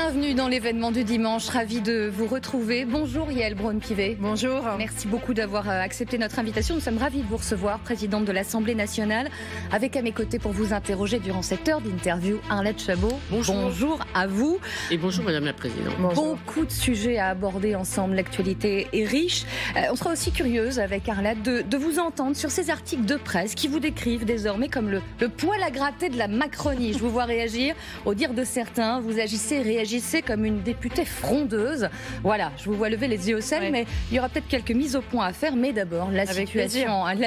Bienvenue dans l'événement du dimanche, ravi de vous retrouver. Bonjour Yael Braun-Pivet. Bonjour. Merci beaucoup d'avoir accepté notre invitation. Nous sommes ravis de vous recevoir, présidente de l'Assemblée nationale, avec à mes côtés pour vous interroger durant cette heure d'interview, Arlette Chabot. Bonjour. Bonjour à vous. Et bonjour Madame la Présidente. Bonjour. Beaucoup de sujets à aborder ensemble, l'actualité est riche. On sera aussi curieuse avec Arlette de vous entendre sur ces articles de presse qui vous décrivent désormais comme le poil à gratter de la Macronie. Je vous vois réagir. Au dire de certains, vous réagissez comme une députée frondeuse. Voilà, je vous vois lever les yeux au ciel, mais il y aura peut-être quelques mises au point à faire. Mais d'abord, la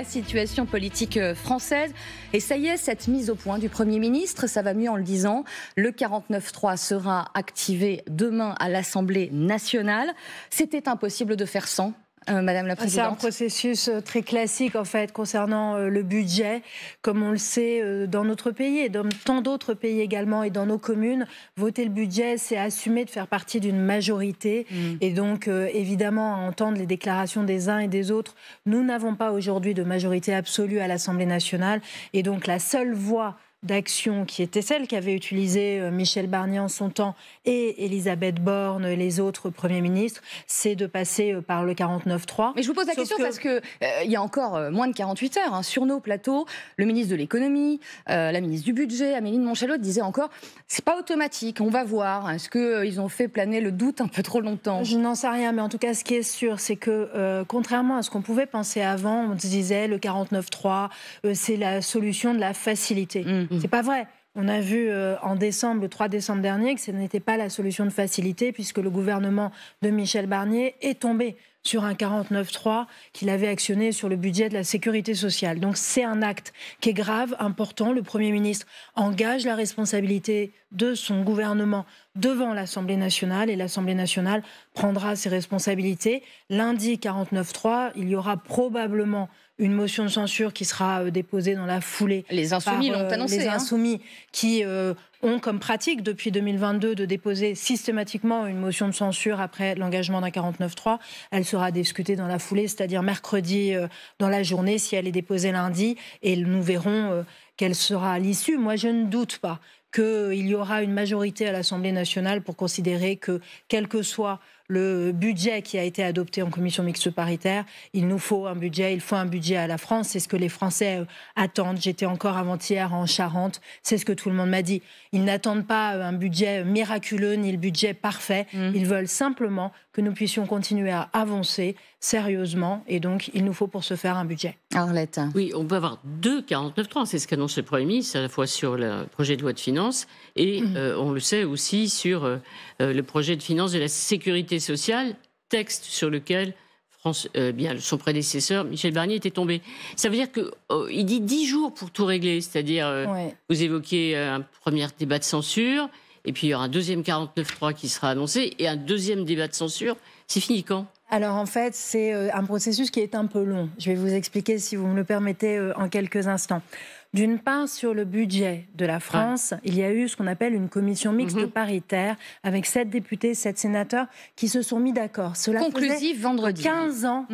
situation politique française. Et ça y est, cette mise au point du Premier ministre, ça va mieux en le disant. Le 49.3 sera activé demain à l'Assemblée nationale. C'était impossible de faire sans. Madame la Présidente. C'est un processus très classique en fait concernant le budget, comme on le sait dans notre pays et dans tant d'autres pays également et dans nos communes. Voter le budget, c'est assumer de faire partie d'une majorité et donc évidemment à entendre les déclarations des uns et des autres. Nous n'avons pas aujourd'hui de majorité absolue à l'Assemblée nationale et donc la seule voie d'action qui était celle qu'avait utilisée Michel Barnier en son temps et Elisabeth Borne et les autres premiers ministres, c'est de passer par le 49.3. Mais je vous pose la question parce que il y a encore moins de 48 heures sur nos plateaux, le ministre de l'économie, la ministre du budget, Amélie de Montchalot disait encore c'est pas automatique, on va voir. Est-ce qu'ils ont fait planer le doute un peu trop longtemps? Je n'en sais rien, mais en tout cas ce qui est sûr, c'est que contrairement à ce qu'on pouvait penser avant, on se disait le 49.3 c'est la solution de la facilité. C'est pas vrai. On a vu en décembre, le 3 décembre dernier, que ce n'était pas la solution de facilité puisque le gouvernement de Michel Barnier est tombé sur un 49.3 qu'il avait actionné sur le budget de la sécurité sociale. Donc c'est un acte qui est grave, important. Le Premier ministre engage la responsabilité de son gouvernement devant l'Assemblée nationale et l'Assemblée nationale prendra ses responsabilités. Lundi 49.3, il y aura probablement une motion de censure qui sera déposée dans la foulée. Les Insoumis l'ont annoncé. Les Insoumis qui ont comme pratique depuis 2022 de déposer systématiquement une motion de censure après l'engagement d'un 49.3. Elle sera discutée dans la foulée, c'est-à-dire mercredi dans la journée si elle est déposée lundi et nous verrons quelle sera l'issue. Moi, je ne doute pas qu'il y aura une majorité à l'Assemblée nationale pour considérer que, quel que soit le budget qui a été adopté en commission mixte paritaire, il faut un budget à la France. C'est ce que les Français attendent. J'étais encore avant-hier en Charente, c'est ce que tout le monde m'a dit. Ils n'attendent pas un budget miraculeux ni le budget parfait. Ils veulent simplement que nous puissions continuer à avancer sérieusement et donc il nous faut pour ce faire un budget. Arlette. Oui, on peut avoir deux 49.3, c'est ce qu'annonce le Premier ministre, à la fois sur le projet de loi de finances et on le sait aussi sur le projet de finances de la sécurité sociale, texte sur lequel son prédécesseur, Michel Barnier, était tombé. Ça veut dire qu'il dit 10 jours pour tout régler, c'est-à-dire vous évoquez un premier débat de censure, et puis il y aura un deuxième 49.3 qui sera annoncé, et un deuxième débat de censure. C'est fini quand ? Alors en fait, c'est un processus qui est un peu long. Je vais vous expliquer, si vous me le permettez, en quelques instants. D'une part, sur le budget de la France, il y a eu ce qu'on appelle une commission mixte paritaire avec 7 députés, 7 sénateurs qui se sont mis d'accord. Cela conclusive vendredi. 15 ans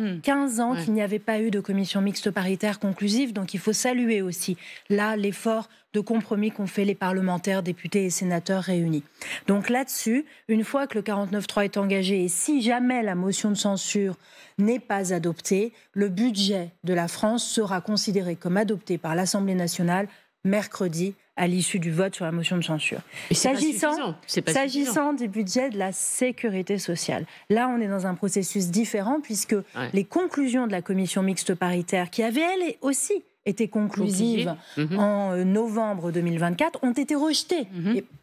qu'il n'y avait pas eu de commission mixte paritaire conclusive, donc il faut saluer aussi là l'effort de compromis qu'ont fait les parlementaires, députés et sénateurs réunis. Donc là-dessus, une fois que le 49.3 est engagé et si jamais la motion de censure n'est pas adoptée, le budget de la France sera considéré comme adopté par l'Assemblée nationale mercredi à l'issue du vote sur la motion de censure. S'agissant du budget de la sécurité sociale, là on est dans un processus différent puisque les conclusions de la commission mixte paritaire qui avait elle aussi été conclusive en novembre 2024, ont été rejetées,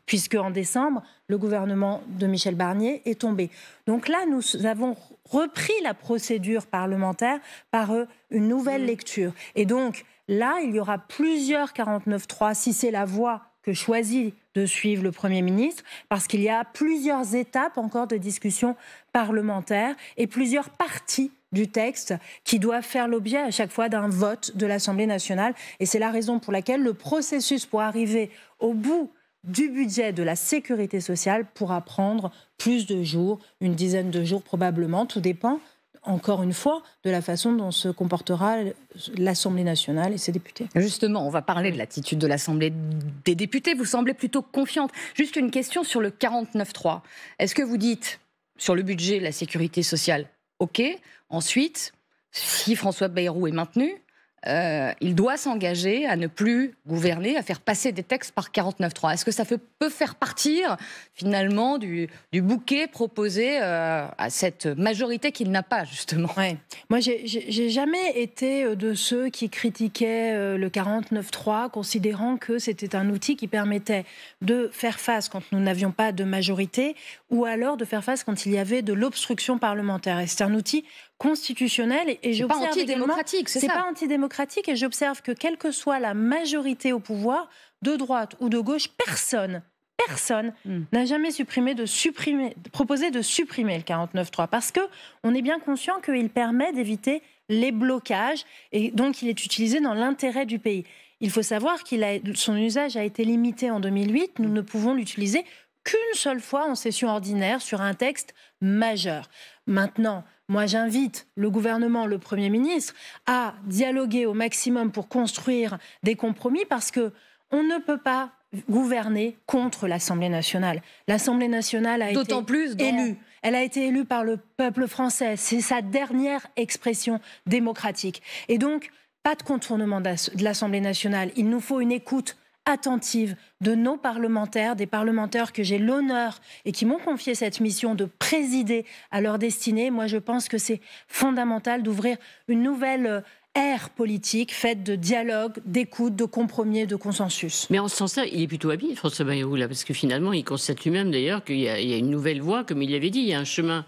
puisque en décembre, le gouvernement de Michel Barnier est tombé. Donc là, nous avons repris la procédure parlementaire par une nouvelle lecture. Et donc là, il y aura plusieurs 49.3, si c'est la voie que choisit de suivre le Premier ministre, parce qu'il y a plusieurs étapes encore de discussion parlementaire et plusieurs parties du texte qui doivent faire l'objet à chaque fois d'un vote de l'Assemblée nationale. Et c'est la raison pour laquelle le processus pour arriver au bout du budget de la sécurité sociale pourra prendre plus de jours, une dizaine de jours probablement, tout dépend encore une fois, de la façon dont se comportera l'Assemblée nationale et ses députés. Justement, on va parler de l'attitude de l'Assemblée des députés. Vous semblez plutôt confiante. Juste une question sur le 49.3. Est-ce que vous dites, sur le budget, la sécurité sociale, OK. Ensuite, si François Bayrou est maintenu, il doit s'engager à ne plus gouverner, à faire passer des textes par 49.3. Est-ce que ça peut faire partir finalement du bouquet proposé à cette majorité qu'il n'a pas justement? Ouais. Moi, j'ai jamais été de ceux qui critiquaient le 49.3, considérant que c'était un outil qui permettait de faire face quand nous n'avions pas de majorité, ou alors de faire face quand il y avait de l'obstruction parlementaire. Et c'est un outil constitutionnel et c'est pas antidémocratique, c'est ça. C'est pas antidémocratique et j'observe que quelle que soit la majorité au pouvoir, de droite ou de gauche, personne n'a jamais proposé de supprimer le 49.3 parce que on est bien conscient qu'il permet d'éviter les blocages et donc il est utilisé dans l'intérêt du pays. Il faut savoir son usage a été limité en 2008. Nous ne pouvons l'utiliser qu'une seule fois en session ordinaire sur un texte majeur. Maintenant, moi, j'invite le gouvernement, le Premier ministre, à dialoguer au maximum pour construire des compromis parce qu'on ne peut pas gouverner contre l'Assemblée nationale. L'Assemblée nationale a été élue. Elle a été élue par le peuple français. C'est sa dernière expression démocratique. Et donc, pas de contournement de l'Assemblée nationale. Il nous faut une écoute attentive de nos parlementaires, des parlementaires que j'ai l'honneur et qui m'ont confié cette mission de présider à leur destinée. Moi, je pense que c'est fondamental d'ouvrir une nouvelle ère politique faite de dialogue, d'écoute, de compromis, de consensus. Mais en ce sens-là, il est plutôt habile, François Bayrou, là, parce que finalement, il constate lui-même d'ailleurs qu'il y a une nouvelle voie, comme il l'avait dit, il y a un chemin.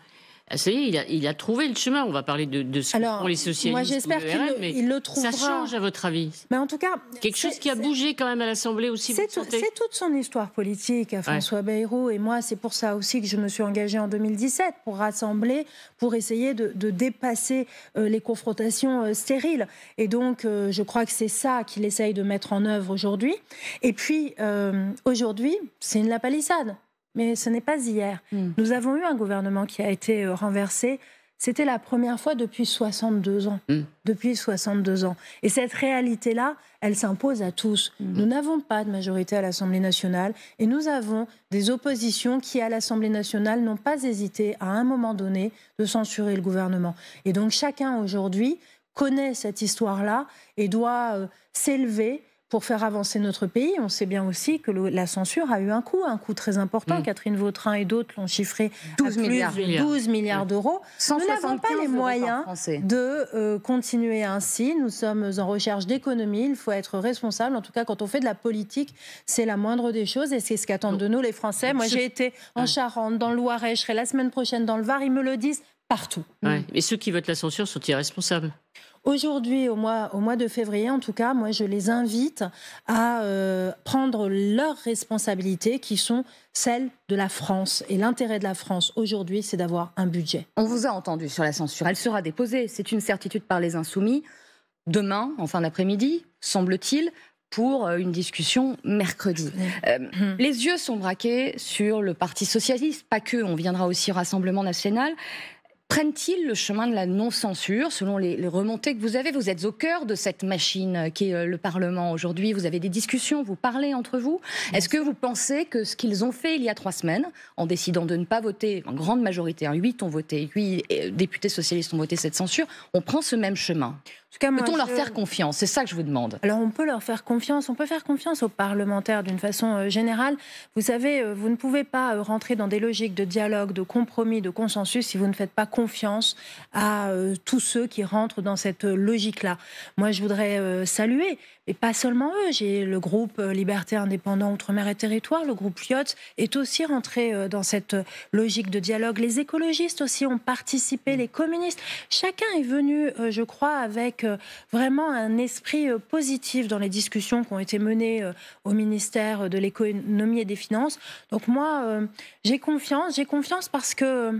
Ah, ça y est, il a trouvé le chemin. On va parler de ce que font les socialistes. Moi, j'espère qu'il le trouvera. Ça change, à votre avis? Mais en tout cas, quelque chose qui a bougé quand même à l'Assemblée aussi. C'est toute son histoire politique à François Bayrou. Et moi, c'est pour ça aussi que je me suis engagée en 2017 pour rassembler, pour essayer de dépasser les confrontations stériles. Et donc, je crois que c'est ça qu'il essaye de mettre en œuvre aujourd'hui. Et puis, aujourd'hui, c'est une lapalissade. Mais ce n'est pas hier. Nous avons eu un gouvernement qui a été renversé. C'était la première fois depuis 62 ans. Depuis 62 ans. Et cette réalité-là, elle s'impose à tous. Nous n'avons pas de majorité à l'Assemblée nationale et nous avons des oppositions qui, à l'Assemblée nationale, n'ont pas hésité à un moment donné de censurer le gouvernement. Et donc chacun aujourd'hui connaît cette histoire-là et doit s'élever pour faire avancer notre pays. On sait bien aussi que la censure a eu un coût très important. Catherine Vautrin et d'autres l'ont chiffré 12 milliards d'euros. Nous n'avons pas les moyens de continuer ainsi. Nous sommes en recherche d'économie. Il faut être responsable. En tout cas, quand on fait de la politique, c'est la moindre des choses et c'est ce qu'attendent de nous les Français. Moi, j'ai été en Charente, dans le Loiret, je serai la semaine prochaine dans le Var. Ils me le disent partout. Mais ceux qui votent la censure sont irresponsables. Aujourd'hui, au mois de février, en tout cas, moi, je les invite à prendre leurs responsabilités qui sont celles de la France. Et l'intérêt de la France, aujourd'hui, c'est d'avoir un budget. On vous a entendu sur la censure. Elle sera déposée, c'est une certitude par les Insoumis. Demain, en fin d'après-midi, semble-t-il, pour une discussion mercredi. Les yeux sont braqués sur le Parti socialiste, pas que, on viendra aussi au Rassemblement national. Prennent-ils le chemin de la non-censure, selon les remontées que vous avez? Vous êtes au cœur de cette machine qui est le Parlement aujourd'hui. Vous avez des discussions, vous parlez entre vous. Est-ce que vous pensez que ce qu'ils ont fait il y a 3 semaines, en décidant de ne pas voter, en grande majorité, 8 ont voté, 8 députés socialistes ont voté cette censure, on prend ce même chemin? Peut-on leur faire confiance? C'est ça que je vous demande. Alors on peut leur faire confiance, on peut faire confiance aux parlementaires d'une façon générale. Vous savez, vous ne pouvez pas rentrer dans des logiques de dialogue, de compromis, de consensus si vous ne faites pas confiance à tous ceux qui rentrent dans cette logique-là. Moi, je voudrais saluer, et pas seulement eux, j'ai le groupe Liberté Indépendant Outre-mer et Territoire, le groupe Lyotte est aussi rentré dans cette logique de dialogue. Les écologistes aussi ont participé, les communistes. Chacun est venu, je crois, avec vraiment un esprit positif dans les discussions qui ont été menées au ministère de l'économie et des finances. Donc moi, j'ai confiance parce que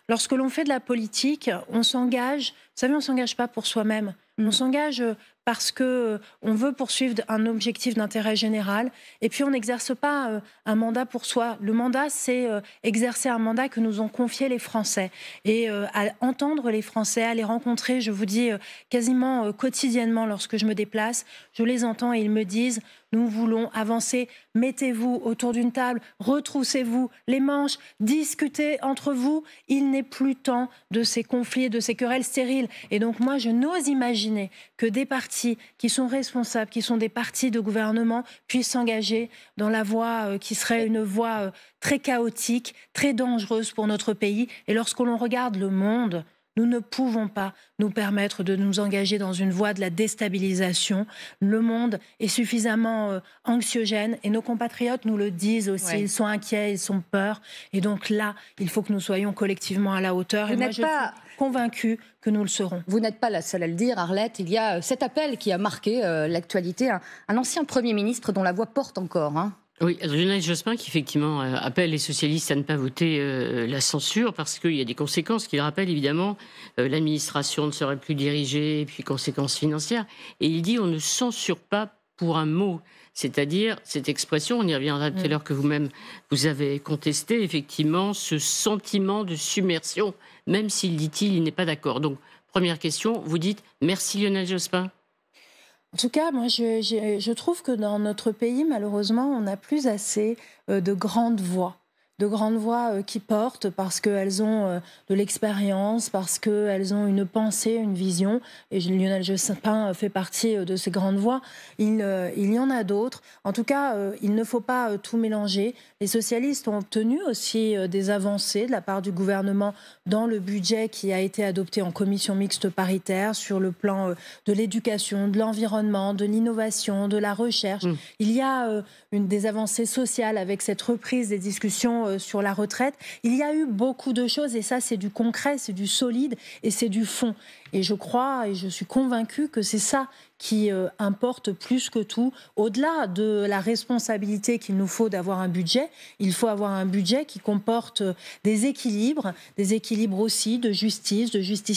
lorsque l'on fait de la politique, on s'engage. Vous savez, on ne s'engage pas pour soi-même. On s'engage parce que on veut poursuivre un objectif d'intérêt général. Et puis, on n'exerce pas un mandat pour soi. Le mandat, c'est exercer un mandat que nous ont confié les Français. Et à entendre les Français, à les rencontrer, je vous dis quasiment quotidiennement lorsque je me déplace, je les entends et ils me disent: nous voulons avancer, mettez-vous autour d'une table, retroussez-vous les manches, discutez entre vous. Il n'est plus temps de ces conflits, de ces querelles stériles. Et donc moi, je n'ose imaginer que des partis qui sont responsables, qui sont des partis de gouvernement, puissent s'engager dans la voie qui serait une voie très chaotique, très dangereuse pour notre pays. Et lorsque l'on regarde le monde, nous ne pouvons pas nous permettre de nous engager dans une voie de la déstabilisation. Le monde est suffisamment anxiogène et nos compatriotes nous le disent aussi. Ouais. Ils sont inquiets, ils ont peur. Et donc là, il faut que nous soyons collectivement à la hauteur. Et moi, je suis convaincue que nous le serons. Vous n'êtes pas la seule à le dire, Arlette. Il y a cet appel qui a marqué l'actualité. Un ancien Premier ministre dont la voix porte encore, hein. Oui, Lionel Jospin qui effectivement appelle les socialistes à ne pas voter la censure parce qu'il y a des conséquences qu'il rappelle évidemment. L'administration ne serait plus dirigée et puis conséquences financières. Et il dit on ne censure pas pour un mot. C'est-à-dire cette expression, on y reviendra tout à l'heure que vous-même vous avez contesté, effectivement, ce sentiment de submersion, même s'il dit-il, il n'est pas d'accord. Donc, première question, vous dites merci Lionel Jospin. En tout cas, moi, je trouve que dans notre pays, malheureusement, on n'a plus assez de grandes voix. De grandes voix qui portent parce qu'elles ont de l'expérience, parce qu'elles ont une pensée, une vision. Et Lionel Jospin fait partie de ces grandes voix. Il y en a d'autres. En tout cas, il ne faut pas tout mélanger. Les socialistes ont obtenu aussi des avancées de la part du gouvernement dans le budget qui a été adopté en commission mixte paritaire sur le plan de l'éducation, de l'environnement, de l'innovation, de la recherche. Il y a des avancées sociales avec cette reprise des discussions sur la retraite. Il y a eu beaucoup de choses et ça, c'est du concret, c'est du solide et c'est du fond. Et je crois et je suis convaincue que c'est ça qui importe plus que tout. Au-delà de la responsabilité qu'il nous faut d'avoir un budget, il faut avoir un budget qui comporte des équilibres aussi de justice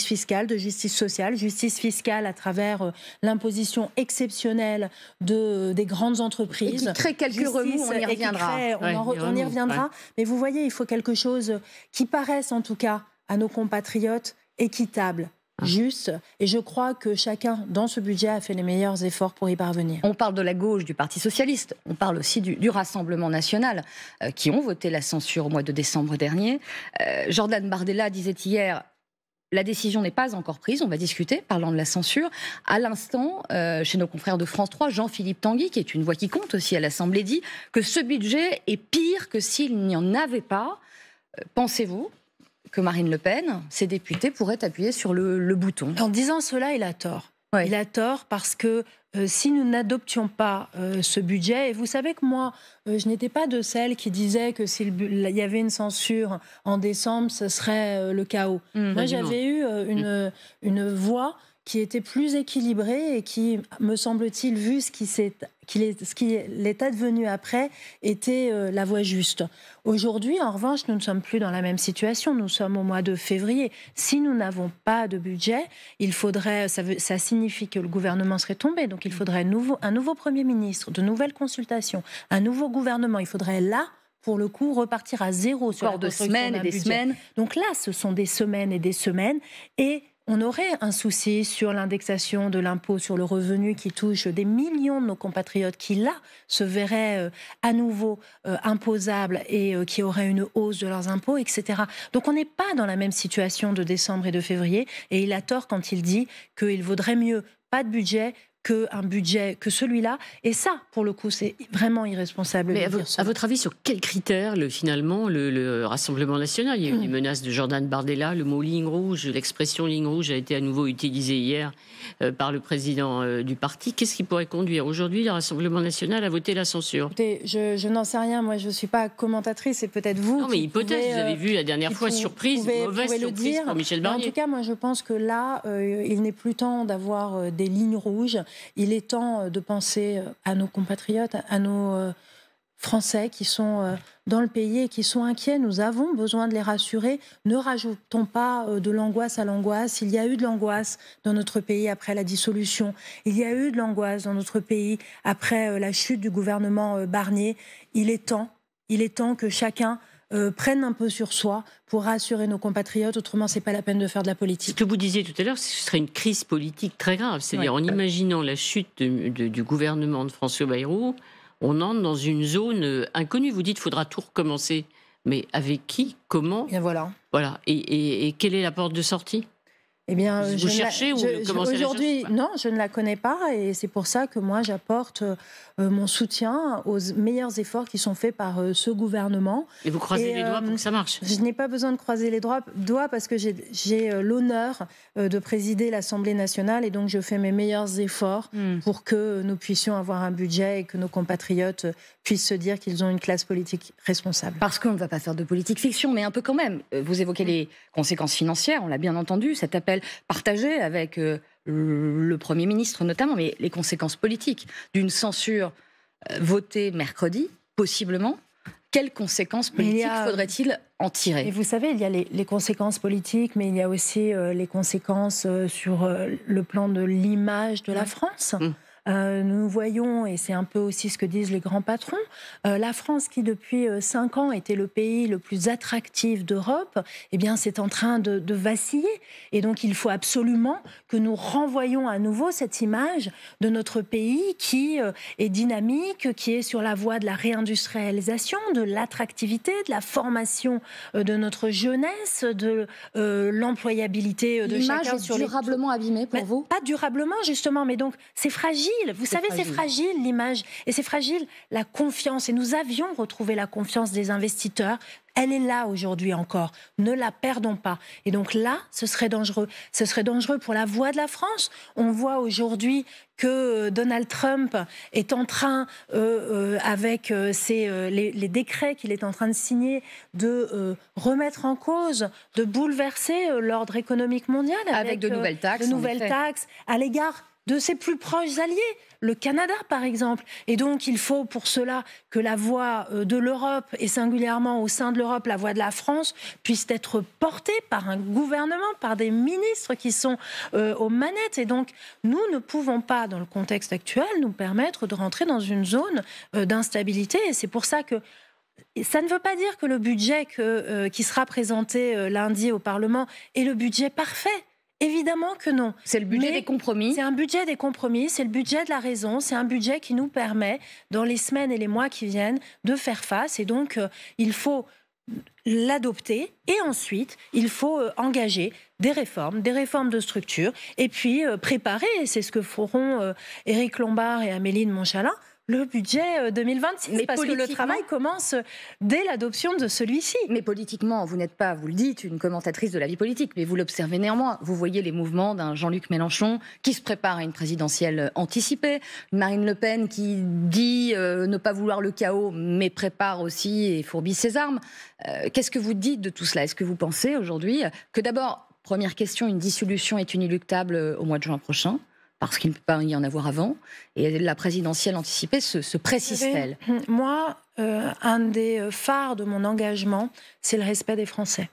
fiscale, de justice sociale, justice fiscale à travers l'imposition exceptionnelle des grandes entreprises. Et qui crée quelques remous, on y reviendra. On y reviendra. Mais vous voyez, il faut quelque chose qui paraisse en tout cas à nos compatriotes équitable, juste, et je crois que chacun dans ce budget a fait les meilleurs efforts pour y parvenir. On parle de la gauche, du Parti socialiste, on parle aussi du Rassemblement national, qui ont voté la censure au mois de décembre dernier. Jordan Bardella disait hier: la décision n'est pas encore prise, on va discuter, parlant de la censure. À l'instant, chez nos confrères de France 3, Jean-Philippe Tanguy, qui est une voix qui compte aussi à l'Assemblée, dit que ce budget est pire que s'il n'y en avait pas. Pensez-vous que Marine Le Pen, ses députés, pourraient appuyer sur le bouton? En disant cela, il a tort. Ouais. Il a tort parce que si nous n'adoptions pas ce budget, et vous savez que moi, je n'étais pas de celles qui disaient que s'il y avait une censure en décembre, ce serait le chaos. Moi, j'avais eu une voix qui était plus équilibrée et qui, me semble-t-il, vu ce qui est advenu après, était la voie juste. Aujourd'hui, en revanche, nous ne sommes plus dans la même situation. Nous sommes au mois de février. Si nous n'avons pas de budget, il faudrait, ça signifie que le gouvernement serait tombé. Donc il faudrait un nouveau Premier ministre, de nouvelles consultations, un nouveau gouvernement. Il faudrait là, pour le coup, repartir à zéro sur la construction semaines et des semaines. Donc là, ce sont des semaines et des semaines. Et on aurait un souci sur l'indexation de l'impôt sur le revenu qui touche des millions de nos compatriotes qui, là, se verraient à nouveau imposables et qui auraient une hausse de leurs impôts, etc. Donc on n'est pas dans la même situation de décembre et de février. Et il a tort quand il dit qu'il vaudrait mieux pas de budget qu'un budget que celui-là. Et ça, pour le coup, c'est vraiment irresponsable. Mais à votre avis, sur quels critères, finalement, le Rassemblement national? Il y a eu des menaces de Jordan Bardella, le mot ligne rouge, l'expression ligne rouge a été à nouveau utilisée hier par le président du parti. Qu'est-ce qui pourrait conduire aujourd'hui le Rassemblement national à voter la censure? Écoutez, je n'en sais rien. Moi, je ne suis pas commentatrice, c'est peut-être vous. Non, mais hypothèse, vous avez vu la dernière fois, surprise, mauvaise surprise pour Michel Barnier. En tout cas, moi, je pense que là, il n'est plus temps d'avoir des lignes rouges. Il est temps de penser à nos compatriotes, à nos Français qui sont dans le pays et qui sont inquiets. Nous avons besoin de les rassurer. Ne rajoutons pas de l'angoisse à l'angoisse. Il y a eu de l'angoisse dans notre pays après la dissolution. Il y a eu de l'angoisse dans notre pays après la chute du gouvernement Barnier. Il est temps que chacun prenne un peu sur soi pour rassurer nos compatriotes. Autrement, c'est pas la peine de faire de la politique. Ce que vous disiez tout à l'heure, ce serait une crise politique très grave. C'est-à-dire, en imaginant la chute du gouvernement de François Bayrou, on entre dans une zone inconnue. Vous dites qu'il faudra tout recommencer. Mais avec qui? Comment? Et voilà. Et quelle est la porte de sortie? Eh bien, vous cherchez ou commencez aujourd'hui, non, je ne la connais pas et c'est pour ça que moi j'apporte mon soutien aux meilleurs efforts qui sont faits par ce gouvernement. Et vous croisez les doigts pour que ça marche? Je n'ai pas besoin de croiser les doigts parce que j'ai l'honneur de présider l'Assemblée nationale et donc je fais mes meilleurs efforts pour que nous puissions avoir un budget et que nos compatriotes puissent se dire qu'ils ont une classe politique responsable. Parce qu'on ne va pas faire de politique fiction, mais un peu quand même. Vous évoquez les conséquences financières, on l'a bien entendu, cet appel partagé avec le Premier ministre notamment, mais les conséquences politiques d'une censure votée mercredi, possiblement. Quelles conséquences politiques faudrait-il en tirer? Et vous savez, il y a les conséquences politiques, mais il y a aussi les conséquences sur le plan de l'image de la France. Nous voyons, et c'est un peu aussi ce que disent les grands patrons, la France qui depuis 5 ans était le pays le plus attractif d'Europe, eh bien c'est en train de vaciller. Et donc il faut absolument que nous renvoyions à nouveau cette image de notre pays qui est dynamique, qui est sur la voie de la réindustrialisation, de l'attractivité, de la formation de notre jeunesse, de l'employabilité de chacun. L'image est durablement abîmée pour vous? Pas durablement justement, mais donc c'est fragile. Vous savez, c'est fragile l'image et c'est fragile la confiance. Et nous avions retrouvé la confiance des investisseurs. Elle est là aujourd'hui encore. Ne la perdons pas. Et donc là, ce serait dangereux. Ce serait dangereux pour la voix de la France. On voit aujourd'hui que Donald Trump est en train, avec les décrets qu'il est en train de signer, de remettre en cause, de bouleverser l'ordre économique mondial. Avec de nouvelles taxes. De nouvelles taxes à l'égard de ses plus proches alliés, le Canada par exemple. Et donc il faut pour cela que la voix de l'Europe, et singulièrement au sein de l'Europe, la voix de la France, puisse être portée par un gouvernement, par des ministres qui sont aux manettes. Et donc nous ne pouvons pas, dans le contexte actuel, nous permettre de rentrer dans une zone d'instabilité. Et c'est pour ça que ça ne veut pas dire que le budget qui sera présenté lundi au Parlement est le budget parfait. Évidemment que non. C'est le budget des compromis. C'est un budget des compromis, c'est le budget de la raison, c'est un budget qui nous permet, dans les semaines et les mois qui viennent, de faire face. Et donc, il faut l'adopter et ensuite, il faut engager des réformes de structure et puis préparer, et c'est ce que feront Éric Lombard et Amélie de Montchalin, le budget 2026, mais parce que le travail commence dès l'adoption de celui-ci. Mais politiquement, vous n'êtes pas, vous le dites, une commentatrice de la vie politique, mais vous l'observez néanmoins. Vous voyez les mouvements d'un Jean-Luc Mélenchon qui se prépare à une présidentielle anticipée, Marine Le Pen qui dit ne pas vouloir le chaos, mais prépare aussi et fourbit ses armes. Qu'est-ce que vous dites de tout cela? Est-ce que vous pensez aujourd'hui que d'abord, première question, une dissolution est inéluctable au mois de juin prochain? Parce qu'il ne peut pas y en avoir avant, et la présidentielle anticipée se précise-t-elle? Moi, un des phares de mon engagement, c'est le respect des Français.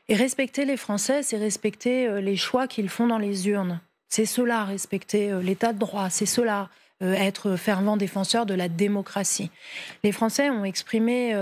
Et respecter les Français, c'est respecter les choix qu'ils font dans les urnes. C'est cela, respecter l'état de droit, c'est cela, être fervent défenseur de la démocratie. Les Français ont exprimé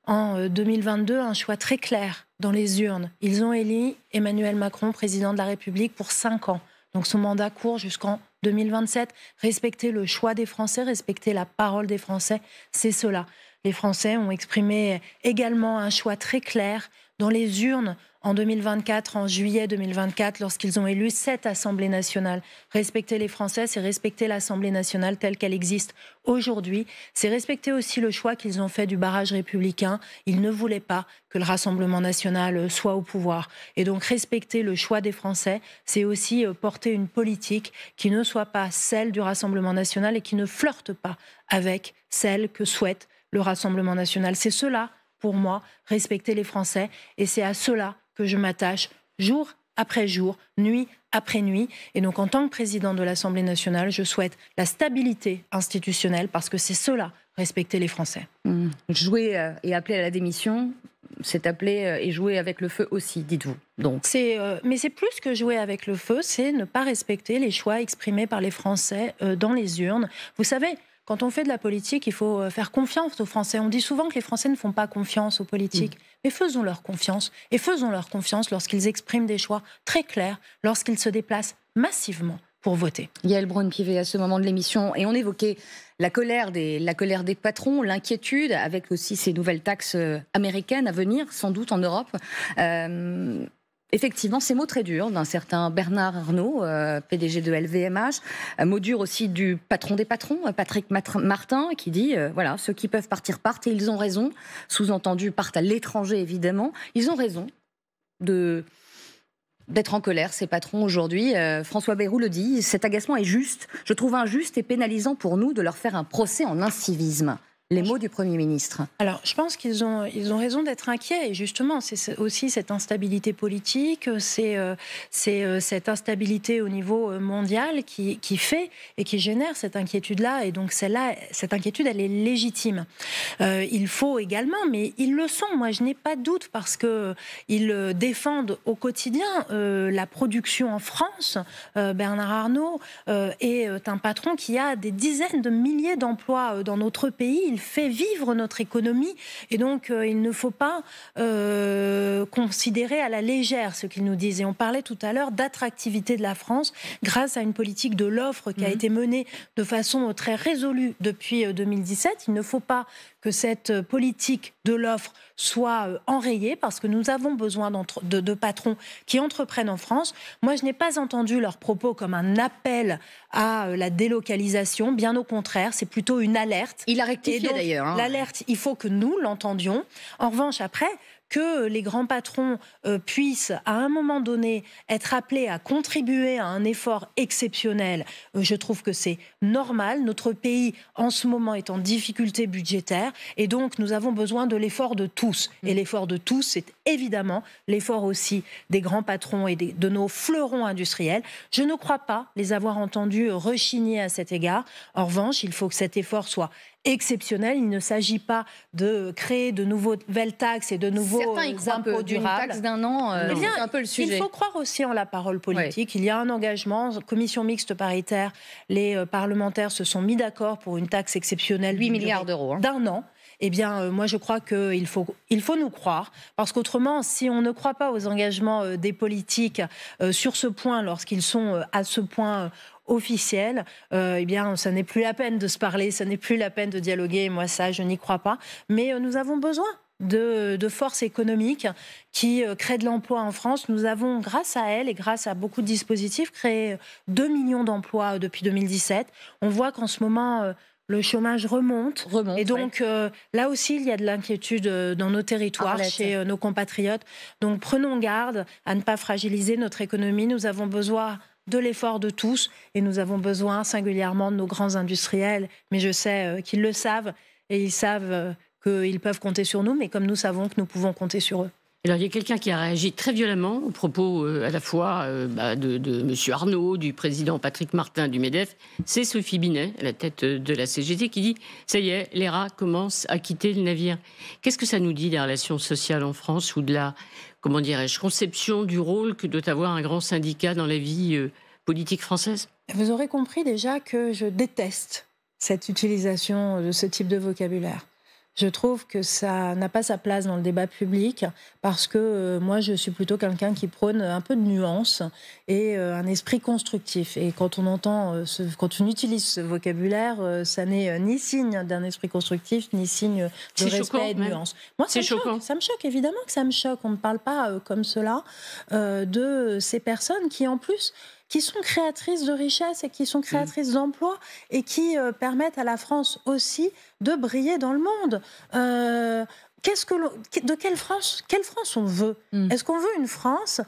en 2022 un choix très clair dans les urnes. Ils ont élu Emmanuel Macron, président de la République, pour 5 ans. Donc son mandat court jusqu'en 2027. Respecter le choix des Français, respecter la parole des Français, c'est cela. Les Français ont exprimé également un choix très clair dans les urnes en 2024, en juillet 2024, lorsqu'ils ont élu cette Assemblée nationale. Respecter les Français, c'est respecter l'Assemblée nationale telle qu'elle existe aujourd'hui. C'est respecter aussi le choix qu'ils ont fait du barrage républicain. Ils ne voulaient pas que le Rassemblement national soit au pouvoir. Et donc respecter le choix des Français, c'est aussi porter une politique qui ne soit pas celle du Rassemblement national et qui ne flirte pas avec celle que souhaite le Rassemblement national. C'est cela, pour moi, respecter les Français. Et c'est à cela que je m'attache jour après jour, nuit après nuit. Et donc, en tant que président de l'Assemblée nationale, je souhaite la stabilité institutionnelle parce que c'est cela, respecter les Français. Jouer et appeler à la démission, c'est appeler et jouer avec le feu aussi, dites-vous. Donc. Mais c'est plus que jouer avec le feu, c'est ne pas respecter les choix exprimés par les Français dans les urnes. Vous savez, quand on fait de la politique, il faut faire confiance aux Français. On dit souvent que les Français ne font pas confiance aux politiques. Mais faisons-leur confiance. Et faisons-leur confiance lorsqu'ils expriment des choix très clairs, lorsqu'ils se déplacent massivement pour voter. Yael Braun-Pivet, à ce moment de l'émission, et on évoquait la colère des patrons, l'inquiétude, avec aussi ces nouvelles taxes américaines à venir, sans doute en Europe. Effectivement, ces mots très durs d'un certain Bernard Arnault, PDG de LVMH, mots durs aussi du patron des patrons, Patrick Martin, qui dit voilà, ceux qui peuvent partir partent, et ils ont raison. Sous-entendu, partent à l'étranger, évidemment. Ils ont raison d'être en colère, ces patrons, aujourd'hui. François Bayrou le dit, cet agacement est juste. Je trouve injuste et pénalisant pour nous de leur faire un procès en incivisme. Les mots du Premier ministre. Alors, je pense qu'ils ont raison d'être inquiets. Et justement, c'est aussi cette instabilité politique, c'est cette instabilité au niveau mondial qui fait et qui génère cette inquiétude-là. Et donc, cette inquiétude, elle est légitime. Il faut également, mais ils le sont. Moi, je n'ai pas de doute parce qu'ils défendent au quotidien la production en France. Bernard Arnault est un patron qui a des dizaines de milliers d'emplois dans notre pays. Il fait vivre notre économie et donc il ne faut pas considérer à la légère ce qu'ils nous disent. Et on parlait tout à l'heure d'attractivité de la France grâce à une politique de l'offre qui a été menée de façon très résolue depuis 2017. Il ne faut pas que cette politique de l'offre soit enrayée parce que nous avons besoin de patrons qui entreprennent en France. Moi, je n'ai pas entendu leurs propos comme un appel à la délocalisation. Bien au contraire, c'est plutôt une alerte. Il a rectifié d'ailleurs. L'alerte, il faut que nous l'entendions. En revanche, après, que les grands patrons puissent, à un moment donné, être appelés à contribuer à un effort exceptionnel, je trouve que c'est normal. Notre pays, en ce moment, est en difficulté budgétaire et donc nous avons besoin de l'effort de tous. Et l'effort de tous, c'est évidemment l'effort aussi des grands patrons et de nos fleurons industriels. Je ne crois pas les avoir entendus rechigner à cet égard. En revanche, il faut que cet effort soit exceptionnel. Il ne s'agit pas de créer de nouvelles taxes et de nouveaux impôts durables. Une taxe d'un an, c'est un peu le sujet. Il faut croire aussi en la parole politique. Ouais. Il y a un engagement. Commission mixte paritaire, les parlementaires se sont mis d'accord pour une taxe exceptionnelle 8 milliards d'euros d'un an. Eh bien, moi, je crois qu'il faut nous croire. Parce qu'autrement, si on ne croit pas aux engagements des politiques sur ce point, lorsqu'ils sont à ce point officiel, eh bien, ça n'est plus la peine de se parler, ça n'est plus la peine de dialoguer. Moi, ça, je n'y crois pas. Mais nous avons besoin de forces économiques qui créent de l'emploi en France. Nous avons, grâce à elles et grâce à beaucoup de dispositifs, créé 2 millions d'emplois depuis 2017. On voit qu'en ce moment, le chômage remonte. Et donc, là aussi, il y a de l'inquiétude dans nos territoires, chez nos compatriotes. Donc, prenons garde à ne pas fragiliser notre économie. Nous avons besoin de l'effort de tous et nous avons besoin singulièrement de nos grands industriels. Mais je sais qu'ils le savent et ils savent qu'ils peuvent compter sur nous, mais comme nous savons que nous pouvons compter sur eux. Alors, il y a quelqu'un qui a réagi très violemment aux propos à la fois de M. Arnault, du président Patrick Martin du MEDEF. C'est Sophie Binet, à la tête de la CGT, qui dit « Ça y est, les rats commencent à quitter le navire ». Qu'est-ce que ça nous dit des relations sociales en France ou de la, comment dirais-je, conception du rôle que doit avoir un grand syndicat dans la vie politique française ? Vous aurez compris déjà que je déteste cette utilisation de ce type de vocabulaire. Je trouve que ça n'a pas sa place dans le débat public parce que moi, je suis plutôt quelqu'un qui prône un peu de nuance et un esprit constructif. Et quand on quand on utilise ce vocabulaire, ça n'est ni signe d'un esprit constructif, ni signe de respect et de nuance. Moi, ça me choque, évidemment que ça me choque. On ne parle pas comme cela de ces personnes qui, en plus, qui sont créatrices de richesses et qui sont créatrices d'emplois et qui permettent à la France aussi de briller dans le monde. Quelle France on veut ? Est-ce qu'on veut une France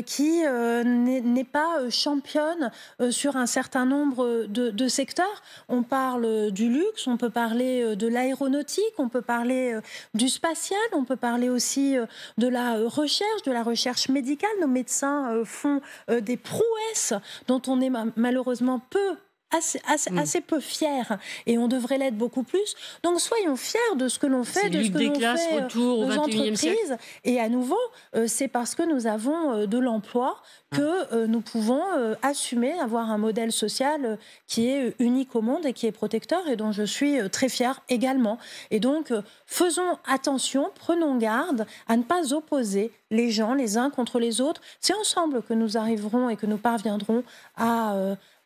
qui n'est pas championne sur un certain nombre de secteurs ? On parle du luxe, on peut parler de l'aéronautique, on peut parler du spatial, on peut parler aussi de la recherche médicale. Nos médecins font des prouesses dont on est malheureusement peu assez peu fiers, et on devrait l'être beaucoup plus. Donc soyons fiers de ce que l'on fait, de ce que l'on fait aux entreprises. Et à nouveau, c'est parce que nous avons de l'emploi que nous pouvons assumer, avoir un modèle social qui est unique au monde et qui est protecteur, et dont je suis très fière également. Et donc, faisons attention, prenons garde à ne pas opposer les gens les uns contre les autres. C'est ensemble que nous arriverons et que nous parviendrons à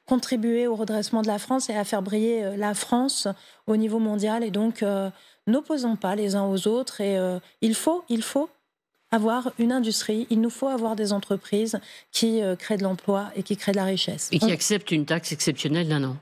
contribuer au redressement de la France et à faire briller la France au niveau mondial. Et donc, n'opposons pas les uns aux autres. Et il faut avoir une industrie, il nous faut avoir des entreprises qui créent de l'emploi et qui créent de la richesse. Et qui acceptent une taxe exceptionnelle d'1 an.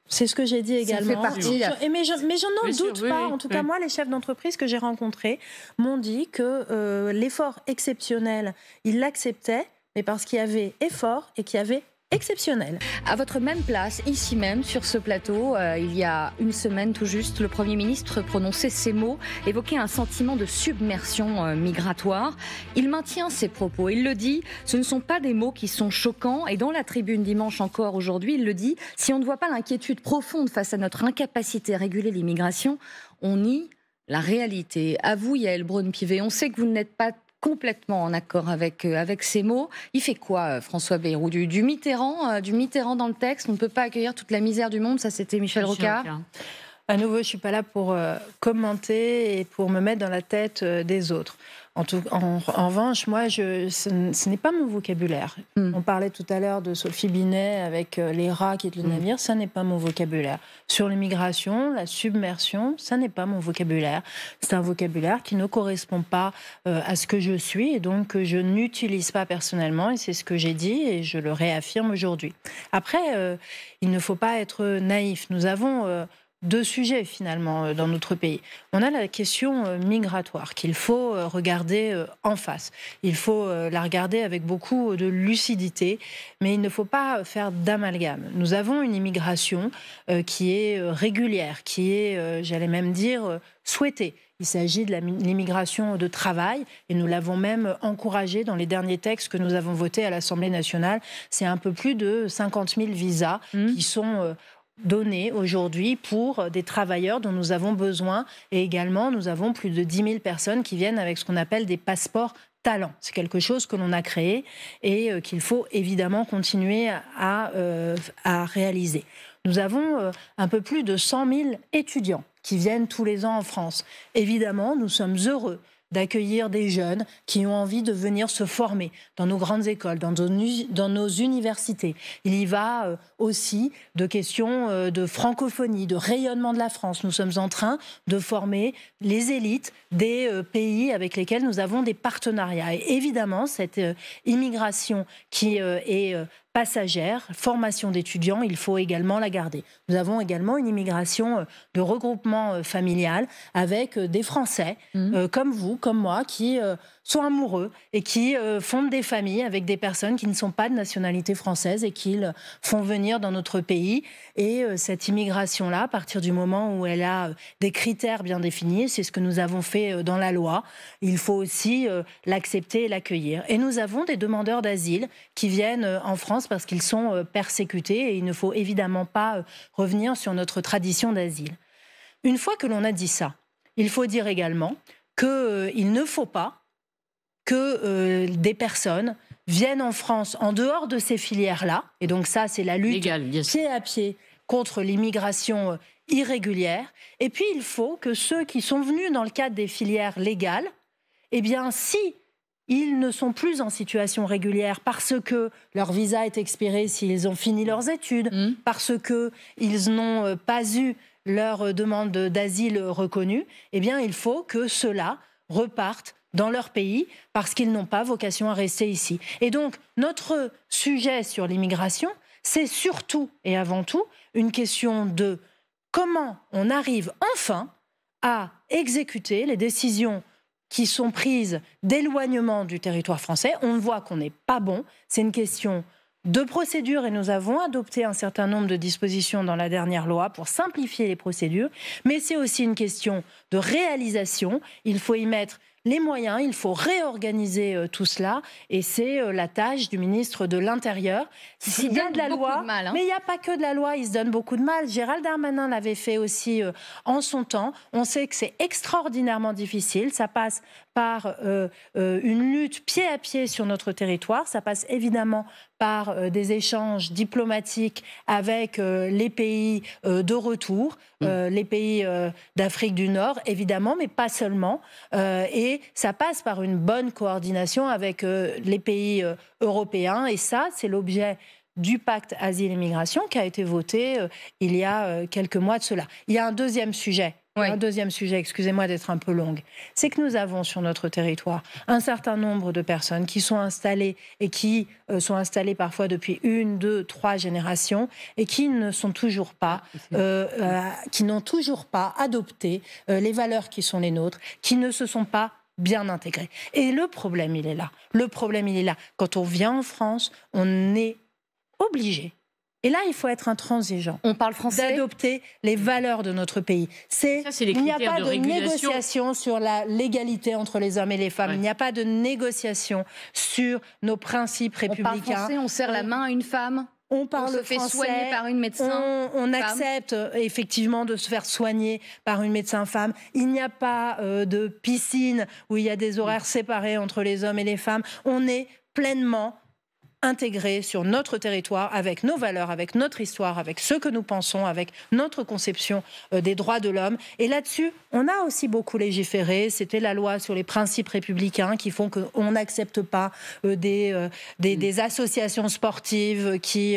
C'est ce que j'ai dit également. Ça fait partie. Mais je n'en doute pas. En tout cas, moi, les chefs d'entreprise que j'ai rencontrés m'ont dit que l'effort exceptionnel, ils l'acceptaient, mais parce qu'il y avait effort et qu'il y avait exceptionnel. À votre même place, ici même, sur ce plateau, il y a une semaine tout juste, le Premier ministre prononçait ces mots, évoquait un sentiment de submersion migratoire. Il maintient ses propos. Il le dit, ce ne sont pas des mots qui sont choquants. Et dans la tribune dimanche encore aujourd'hui, il le dit, si on ne voit pas l'inquiétude profonde face à notre incapacité à réguler l'immigration, on nie la réalité. À vous, Yaël Braun-Pivet, on sait que vous n'êtes pas complètement en accord avec ces mots. Il fait quoi, François Bayrou, du Mitterrand dans le texte? On ne peut pas accueillir toute la misère du monde, ça c'était Michel Rocard. À nouveau, je ne suis pas là pour commenter et pour me mettre dans la tête des autres. En revanche, moi, ce n'est pas mon vocabulaire. On parlait tout à l'heure de Sophie Binet avec les rats qui quittent le navire, ça n'est pas mon vocabulaire. Sur l'immigration, la submersion, ça n'est pas mon vocabulaire. C'est un vocabulaire qui ne correspond pas à ce que je suis et donc que je n'utilise pas personnellement, et c'est ce que j'ai dit et je le réaffirme aujourd'hui. Après, il ne faut pas être naïf. Nous avons deux sujets finalement dans notre pays. On a la question migratoire qu'il faut regarder en face. Il faut la regarder avec beaucoup de lucidité, mais il ne faut pas faire d'amalgame. Nous avons une immigration qui est régulière, qui est, j'allais même dire, souhaitée. Il s'agit de l'immigration de travail et nous l'avons même encouragée dans les derniers textes que nous avons votés à l'Assemblée nationale. C'est un peu plus de 50 000 visas qui sont donnés aujourd'hui pour des travailleurs dont nous avons besoin. Et également, nous avons plus de 10 000 personnes qui viennent avec ce qu'on appelle des passeports talents. C'est quelque chose que l'on a créé et qu'il faut évidemment continuer à réaliser. Nous avons un peu plus de 100 000 étudiants qui viennent tous les ans en France. Évidemment, nous sommes heureux d'accueillir des jeunes qui ont envie de venir se former dans nos grandes écoles, dans nos universités. Il y va aussi de questions de francophonie, de rayonnement de la France. Nous sommes en train de former les élites des pays avec lesquels nous avons des partenariats. Et évidemment, cette immigration qui est passagère, formation d'étudiants, il faut également la garder. Nous avons également une immigration de regroupement familial avec des Français comme vous, comme moi, qui sont amoureux et qui fondent des familles avec des personnes qui ne sont pas de nationalité française et qu'ils font venir dans notre pays. Et cette immigration-là, à partir du moment où elle a des critères bien définis, c'est ce que nous avons fait dans la loi, il faut aussi l'accepter et l'accueillir. Et nous avons des demandeurs d'asile qui viennent en France parce qu'ils sont persécutés et il ne faut évidemment pas revenir sur notre tradition d'asile. Une fois que l'on a dit ça, il faut dire également qu'il ne faut pas que des personnes viennent en France en dehors de ces filières-là. Et donc ça, c'est la lutte pied à pied contre l'immigration irrégulière. Et puis, il faut que ceux qui sont venus dans le cadre des filières légales, eh bien, si ils ne sont plus en situation régulière parce que leur visa est expiré s'ils ont fini leurs études, parce qu'ils n'ont pas eu leur demande d'asile reconnue, eh bien, il faut que ceux-là repartent dans leur pays parce qu'ils n'ont pas vocation à rester ici. Et donc, notre sujet sur l'immigration, c'est surtout et avant tout une question de comment on arrive enfin à exécuter les décisions qui sont prises d'éloignement du territoire français. On voit qu'on n'est pas bon. C'est une question de procédure et nous avons adopté un certain nombre de dispositions dans la dernière loi pour simplifier les procédures. Mais c'est aussi une question de réalisation. Il faut y mettre les moyens, il faut réorganiser tout cela, et c'est la tâche du ministre de l'Intérieur. S'il y a de la loi, mais il n'y a pas que de la loi, il se donne beaucoup de mal. Gérald Darmanin l'avait fait aussi en son temps. On sait que c'est extraordinairement difficile, ça passe par une lutte pied à pied sur notre territoire, ça passe évidemment par des échanges diplomatiques avec les pays de retour, les pays d'Afrique du Nord, évidemment, mais pas seulement. Et ça passe par une bonne coordination avec les pays européens. Et ça, c'est l'objet du pacte Asile et Migration qui a été voté il y a quelques mois de cela. Il y a un deuxième sujet. Un deuxième sujet, excusez-moi d'être un peu longue, c'est que nous avons sur notre territoire un certain nombre de personnes qui sont installées et qui sont installées parfois depuis 1, 2, 3 générations et qui ne sont toujours pas, qui n'ont toujours pas adopté les valeurs qui sont les nôtres, qui ne se sont pas bien intégrés. Et le problème, il est là. Le problème, il est là. Quand on vient en France, on est obligé. Et là, il faut être intransigeant. On parle français. D'adopter les valeurs de notre pays. Il n'y a pas de négociation sur la l'égalité entre les hommes et les femmes. Il n'y a pas de négociation sur nos principes républicains. On parle français, on serre la main à une femme. On parle se fait soigner par une médecin. On accepte effectivement de se faire soigner par une médecin femme. Il n'y a pas de piscine où il y a des horaires séparés entre les hommes et les femmes. On est pleinement intégrés sur notre territoire, avec nos valeurs, avec notre histoire, avec ce que nous pensons, avec notre conception des droits de l'homme. Et là-dessus, on a aussi beaucoup légiféré. C'était la loi sur les principes républicains qui font qu'on n'accepte pas des associations sportives qui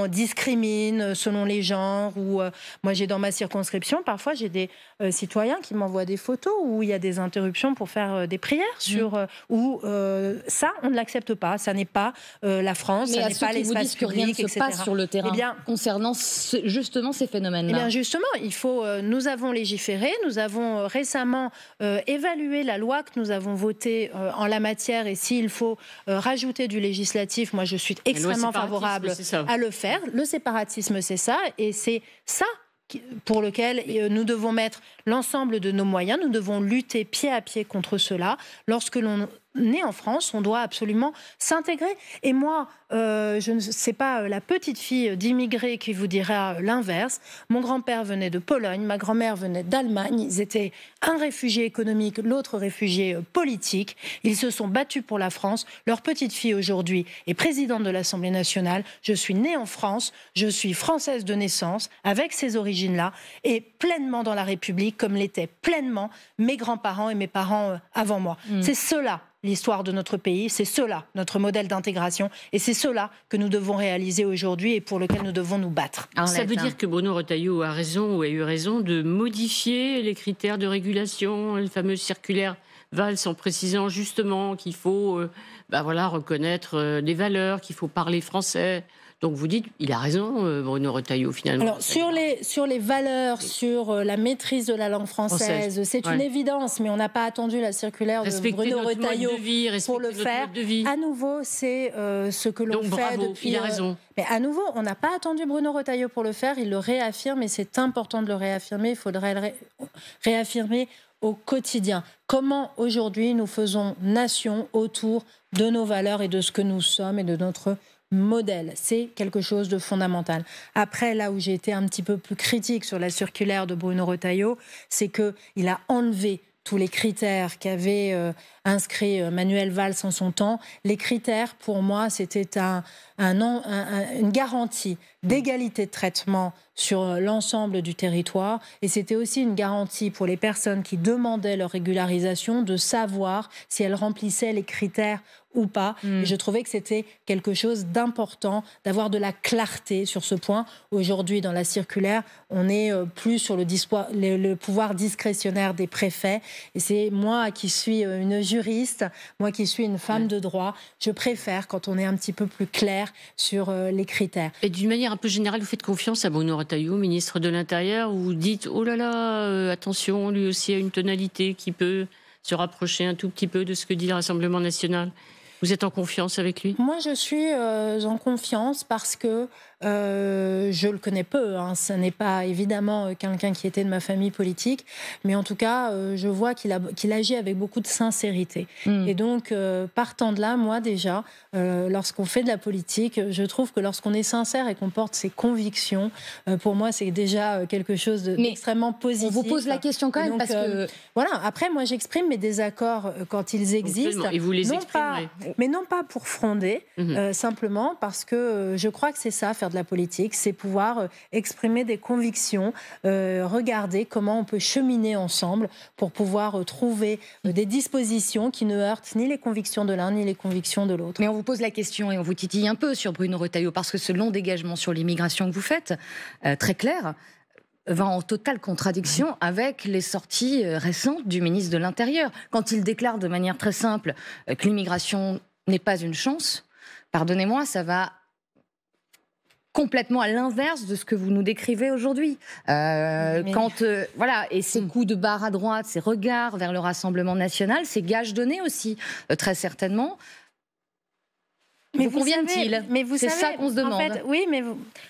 discriminent selon les genres. Moi, j'ai dans ma circonscription, parfois, j'ai des citoyens qui m'envoient des photos où il y a des interruptions pour faire des prières où ça, on ne l'accepte pas. Ça n'est pas la France, mais ça n'est pas l'espace public, etc. Mais se passe sur le terrain concernant justement ces phénomènes-là. Eh bien justement, nous avons légiféré, nous avons récemment évalué la loi que nous avons votée en la matière, et s'il faut rajouter du législatif, moi je suis extrêmement favorable à le faire. Le séparatisme, c'est ça, et c'est ça pour lequel nous devons mettre l'ensemble de nos moyens. Nous devons lutter pied à pied contre cela. Lorsque l'on est en France, on doit absolument s'intégrer. Et moi, je ne sais pas la petite fille d'immigrés qui vous dira l'inverse. Mon grand-père venait de Pologne, ma grand-mère venait d'Allemagne. Ils étaient un réfugié économique, l'autre réfugié politique. Ils se sont battus pour la France. Leur petite fille aujourd'hui est présidente de l'Assemblée nationale. Je suis née en France, je suis française de naissance, avec ces origines-là, et pleinement dans la République, comme l'étaient pleinement mes grands-parents et mes parents avant moi. C'est cela l'histoire de notre pays, c'est cela notre modèle d'intégration, et c'est cela que nous devons réaliser aujourd'hui et pour lequel nous devons nous battre. Ça veut dire que Bruno Retailleau a raison ou a eu raison de modifier les critères de régulation, le fameux circulaire Valls, en précisant justement qu'il faut reconnaître des valeurs, qu'il faut parler français. Donc vous dites, il a raison, Bruno Retailleau, finalement. Alors, sur les valeurs, sur la maîtrise de la langue française, c'est une évidence, mais on n'a pas attendu la circulaire de Bruno Retailleau pour le faire. À nouveau, c'est ce que l'on fait depuis... Il a raison. Mais à nouveau, on n'a pas attendu Bruno Retailleau pour le faire, il le réaffirme, et c'est important de le réaffirmer, il faudrait le réaffirmer au quotidien. Comment aujourd'hui nous faisons nation autour de nos valeurs et de ce que nous sommes et de notre modèle. C'est quelque chose de fondamental. Après, là où j'ai été un petit peu plus critique sur la circulaire de Bruno Retailleau, c'est qu'il a enlevé tous les critères qu'avait inscrit Manuel Valls en son temps. Les critères, pour moi, c'était une garantie d'égalité de traitement sur l'ensemble du territoire, et c'était aussi une garantie pour les personnes qui demandaient leur régularisation de savoir si elles remplissaient les critères ou pas. Et je trouvais que c'était quelque chose d'important d'avoir de la clarté sur ce point. Aujourd'hui, dans la circulaire, on n'est plus sur le pouvoir discrétionnaire des préfets. Et c'est moi qui suis une juriste, moi qui suis une femme de droit, je préfère quand on est un petit peu plus clair sur les critères. Et d'une manière un peu générale, vous faites confiance à Bruno Retailleau, ministre de l'Intérieur, où vous dites, oh là là, attention, lui aussi a une tonalité qui peut se rapprocher un tout petit peu de ce que dit le Rassemblement national. Vous êtes en confiance avec lui ? Moi, je suis en confiance parce que je le connais peu, hein. Ce n'est pas évidemment quelqu'un qui était de ma famille politique, mais en tout cas, je vois qu'il agit avec beaucoup de sincérité. Et donc, partant de là, moi déjà, lorsqu'on fait de la politique, je trouve que lorsqu'on est sincère et qu'on porte ses convictions, pour moi, c'est déjà quelque chose d'extrêmement positif. On vous pose la question quand même, parce que... Voilà, après, moi, j'exprime mes désaccords quand ils existent. Et vous les exprimerez. Mais non pas pour fronder, simplement parce que je crois que c'est ça, faire de la politique, c'est pouvoir exprimer des convictions, regarder comment on peut cheminer ensemble pour pouvoir trouver des dispositions qui ne heurtent ni les convictions de l'un ni les convictions de l'autre. Mais on vous pose la question et on vous titille un peu sur Bruno Retailleau, parce que ce long dégagement sur l'immigration que vous faites, très clair, va en totale contradiction avec les sorties récentes du ministre de l'Intérieur. Quand il déclare de manière très simple que l'immigration n'est pas une chance, pardonnez-moi, ça va complètement à l'inverse de ce que vous nous décrivez aujourd'hui. Voilà, et ces coups de barre à droite, ces regards vers le Rassemblement national, ces gages donnés aussi, très certainement. Mais vous convient-il ? C'est ça qu'on se demande. En fait, oui, mais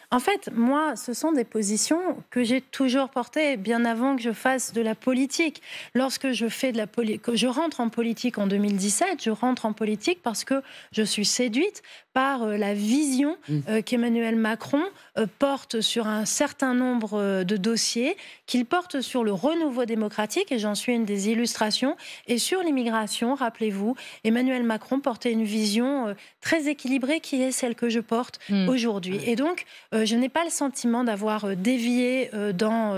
en fait, moi, ce sont des positions que j'ai toujours portées bien avant que je fasse de la politique. Lorsque je fais de la politique, je rentre en politique en 2017, je rentre en politique parce que je suis séduite par la vision qu'Emmanuel Macron porte sur un certain nombre de dossiers, qu'il porte sur le renouveau démocratique, et j'en suis une des illustrations, et sur l'immigration, rappelez-vous, Emmanuel Macron portait une vision très équilibrée qui est celle que je porte aujourd'hui. Et donc, je n'ai pas le sentiment d'avoir dévié dans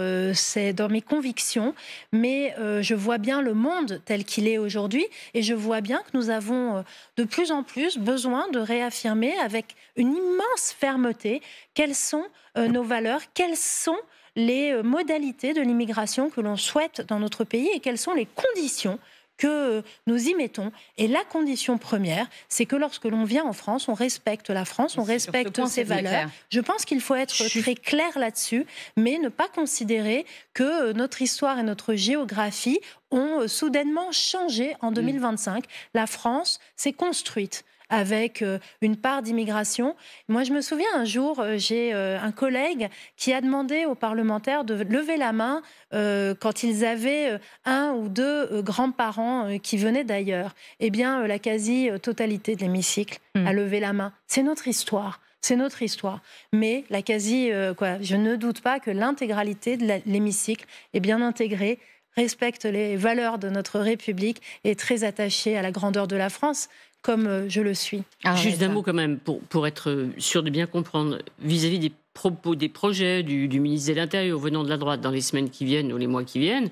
mes convictions, mais je vois bien le monde tel qu'il est aujourd'hui, et je vois bien que nous avons de plus en plus besoin de réaffirmer avec une immense fermeté quelles sont nos valeurs, quelles sont les modalités de l'immigration que l'on souhaite dans notre pays et quelles sont les conditions que nous y mettons. Et la condition première, c'est que lorsque l'on vient en France, on respecte la France, on respecte ses valeurs. Je pense qu'il faut être très clair là-dessus, mais ne pas considérer que notre histoire et notre géographie ont soudainement changé en 2025. La France s'est construite avec une part d'immigration. Moi, je me souviens un jour, j'ai un collègue qui a demandé aux parlementaires de lever la main quand ils avaient un ou deux grands-parents qui venaient d'ailleurs. Eh bien, la quasi-totalité de l'hémicycle a levé la main. C'est notre histoire. C'est notre histoire. Mais je ne doute pas que l'intégralité de l'hémicycle est bien intégrée, respecte les valeurs de notre République et est très attachée à la grandeur de la France, comme je le suis. Juste un mot quand même, pour être sûr de bien comprendre, vis-à-vis des propos, des projets du ministre de l'Intérieur venant de la droite dans les semaines qui viennent ou les mois qui viennent,